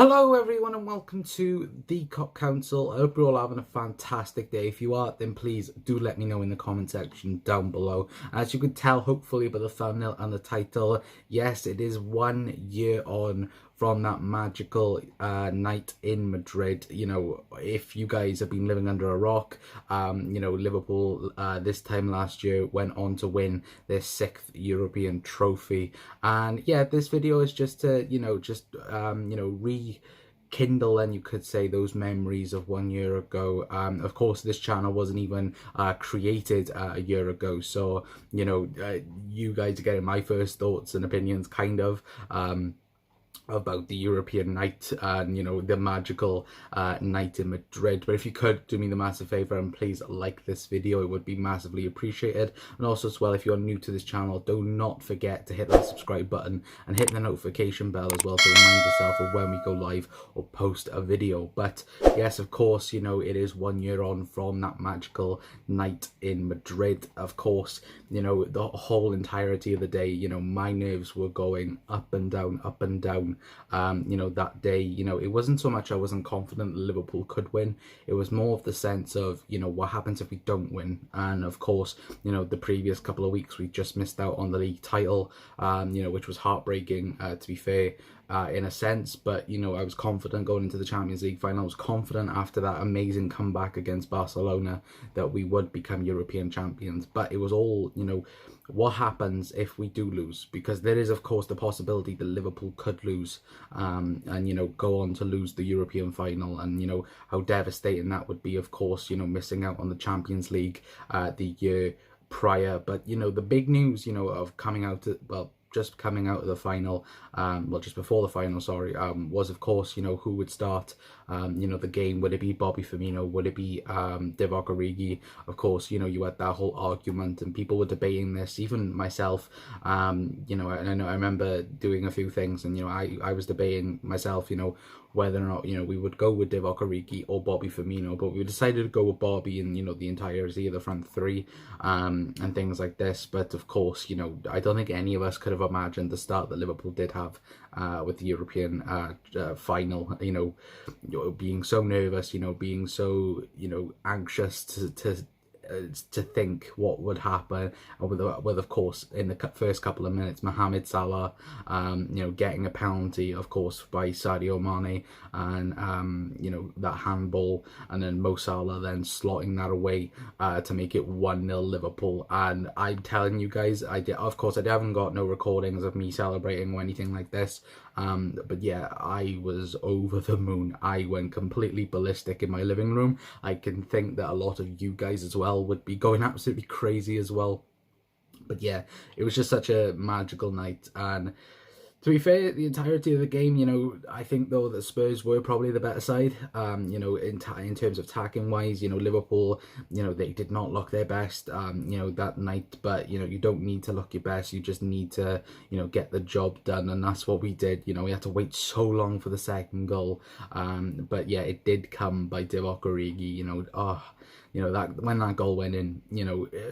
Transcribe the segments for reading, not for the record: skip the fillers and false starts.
Hello everyone and welcome to the Cop Council. I hope you're all having a fantastic day. If you are, then please do let me know in the comment section down below. As you could tell hopefully by the thumbnail and the title, yes, it is 1 year on from that magical night in Madrid. You know, if you guys have been living under a rock, Liverpool this time last year went on to win their 6th European trophy. And yeah, this video is just to, rekindle, and you could say, those memories of 1 year ago. Of course, this channel wasn't even created a year ago, so you guys are getting my first thoughts and opinions, kind of. About the European night and the magical night in Madrid. But if you could do me the massive favor and please like this video, it would be massively appreciated. And also as well, if you're new to this channel, do not forget to hit that subscribe button and hit the notification bell as well to remind yourself of when we go live or post a video. But yes, of course, it is 1 year on from that magical night in Madrid. Of course, the whole entirety of the day, my nerves were going up and down, up and down. That day, it wasn't so much I wasn't confident that Liverpool could win. It was more of the sense of, what happens if we don't win? And of course, the previous couple of weeks we just missed out on the league title, which was heartbreaking, to be fair. In a sense, but I was confident going into the Champions League final. I was confident after that amazing comeback against Barcelona that we would become European champions. But it was all, what happens if we do lose? Because there is, of course, the possibility that Liverpool could lose, and go on to lose the European final, and how devastating that would be. Of course, missing out on the Champions League the year prior. But the big news, of coming out to, just coming out of the final, just before the final, sorry, was of course, who would start, the game. Would it be Bobby Firmino? Would it be Divock Origi? Of course, you had that whole argument and people were debating this, even myself, and I remember doing a few things, and I was debating myself, whether or not we would go with Divock Origi or Bobby Firmino, but we decided to go with Bobby and the entirety of the front three, and things like this. But of course, I don't think any of us could have imagined the start that Liverpool did have with the European final. Being so nervous, being so anxious to think what would happen, with of course in the first couple of minutes Mohamed Salah getting a penalty, of course, by Sadio Mane, and that handball, and then Mo Salah then slotting that away to make it 1-0 Liverpool. And I'm telling you guys, I haven't got no recordings of me celebrating or anything like this, but yeah, I was over the moon. I went completely ballistic in my living room. I can think that a lot of you guys as well would be going absolutely crazy as well. But yeah, it was just such a magical night. And to be fair, the entirety of the game, I think though that Spurs were probably the better side, in terms of attacking wise. Liverpool, they did not look their best, that night. But, you don't need to look your best. You just need to, get the job done. And that's what we did. We had to wait so long for the second goal. But yeah, it did come by Divock Origi, that when that goal went in,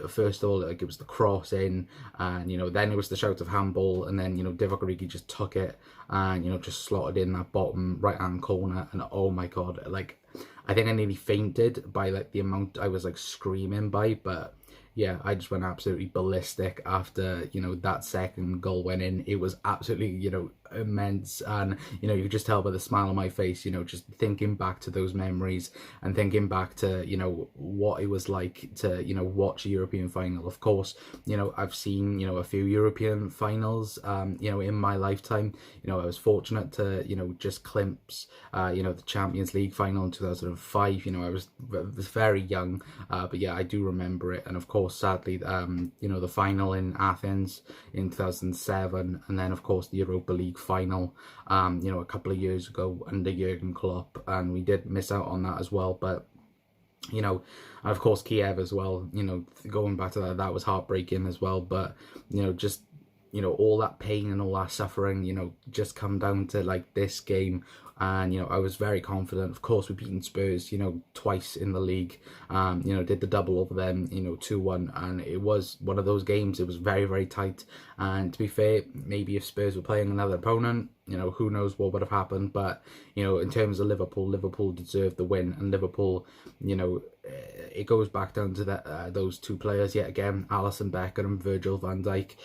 first of all, like, it was the cross in, and then it was the shout of handball, and then Divock Origi just took it and just slotted in that bottom right hand corner. And oh my god, like, I think I nearly fainted by like the amount I was like screaming by. But yeah, I just went absolutely ballistic after that second goal went in. It was absolutely immense, and you could just tell by the smile on my face, just thinking back to those memories and thinking back to what it was like to watch a European final. Of course, I've seen a few European finals in my lifetime. I was fortunate to just glimpse the Champions League final in 2005. I was very young, but yeah, I do remember it. And of course, sadly, the final in Athens in 2007, and then of course the Europa League final a couple of years ago under Jurgen Klopp, and we did miss out on that as well. But and of course Kiev as well, going back to that was heartbreaking as well. But just all that pain and all that suffering just come down to like this game, and you know, I was very confident. Of course, we've beaten Spurs, you know, twice in the league. You know, did the double over them, you know, 2-1, and it was one of those games. It was very, very tight. And to be fair, maybe if Spurs were playing another opponent, you know, who knows what would have happened. But you know, in terms of Liverpool, Liverpool deserved the win, and Liverpool, you know, it goes back down to that those two players yet again, Alisson Becker and Virgil van Dijk.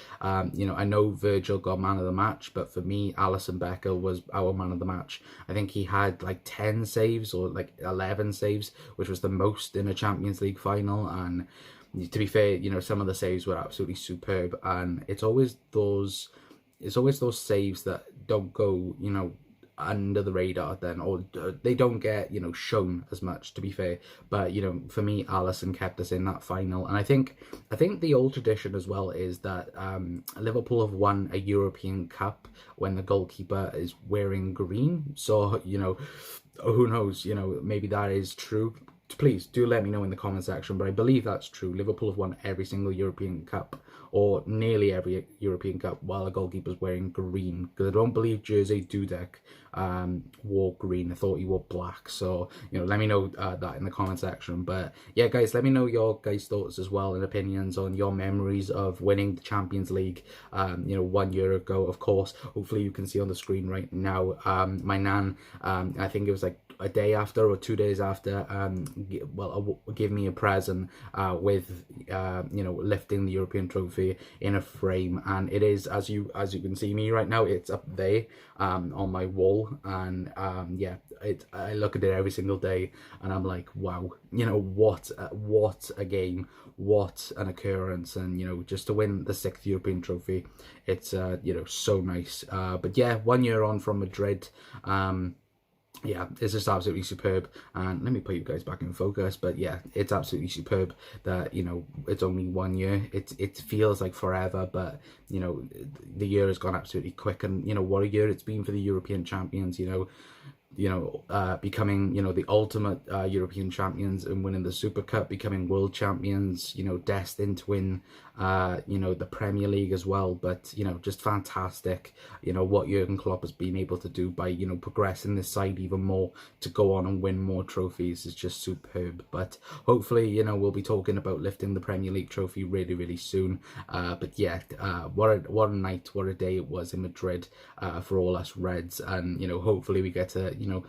You know, I know Virgil got man of the match, but for me, Alisson Becker was our man of the match. I think he had like 10 saves or like 11 saves, which was the most in a Champions League final. And to be fair, you know, some of the saves were absolutely superb, and it's always those saves that don't go, you know, under the radar then, or they don't get, you know, shown as much, to be fair. But you know, for me, Alisson kept us in that final. And I think the old tradition as well is that Liverpool have won a European Cup when the goalkeeper is wearing green. So you know, who knows, you know, maybe that is true. Please do let me know in the comment section, but I believe that's true. Liverpool have won every single European Cup, or nearly every European Cup, while the goalkeeper's wearing green. Because I don't believe Jerzy Dudek wore green. I thought he wore black. So, you know, let me know that in the comment section. But yeah, guys, let me know your guys' thoughts as well and opinions on your memories of winning the Champions League, you know, 1 year ago, of course. Hopefully you can see on the screen right now. My nan, I think it was like a day after or 2 days after, give me a present with you know, lifting the European trophy in a frame, and it is, as you can see me right now, it's up there on my wall. And yeah, I look at it every single day and I'm like, wow, you know, what a game, what an occurrence. And you know, just to win the 6th European trophy, it's you know, so nice. But yeah, 1 year on from Madrid, yeah, it's just absolutely superb. And let me put you guys back in focus. But yeah, it's absolutely superb that, you know, it's only 1 year. It feels like forever, but you know, the year has gone absolutely quick. And you know, what a year it's been for the European champions. You know, becoming, you know, the ultimate European champions and winning the Super Cup, becoming world champions, you know, destined to win, you know, the Premier League as well. But, you know, just fantastic, you know, what Jurgen Klopp has been able to do by, you know, progressing this side even more to go on and win more trophies is just superb. But hopefully, you know, we'll be talking about lifting the Premier League trophy really, really soon. But yeah, what a night, what a day it was in Madrid for all us Reds. And, you know, hopefully we get to, you know,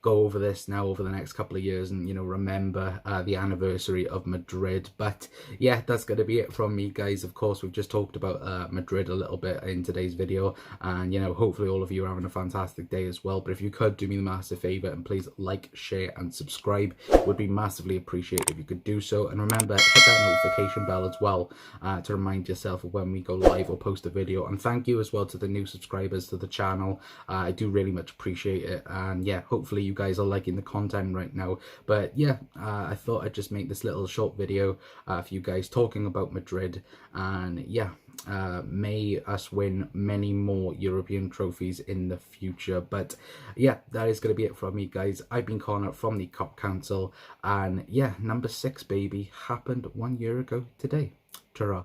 go over this now over the next couple of years and, you know, remember the anniversary of Madrid. But yeah, that's going to be it from me, guys. Of course, we've just talked about Madrid a little bit in today's video, and you know, hopefully all of you are having a fantastic day as well. But if you could do me the massive favor and please like, share and subscribe, it would be massively appreciated if you could do so. And remember, hit that notification bell as well to remind yourself of when we go live or post a video. And thank you as well to the new subscribers to the channel. I do really much appreciate it. And yeah, hopefully you guys are liking the content right now. But yeah, I thought I'd just make this little short video for you guys talking about Madrid. And yeah, may us win many more European trophies in the future. But yeah, that is going to be it from me, guys. I've been Connor from the Cop Council, and yeah, number 6, baby, happened 1 year ago today. Ta-ra.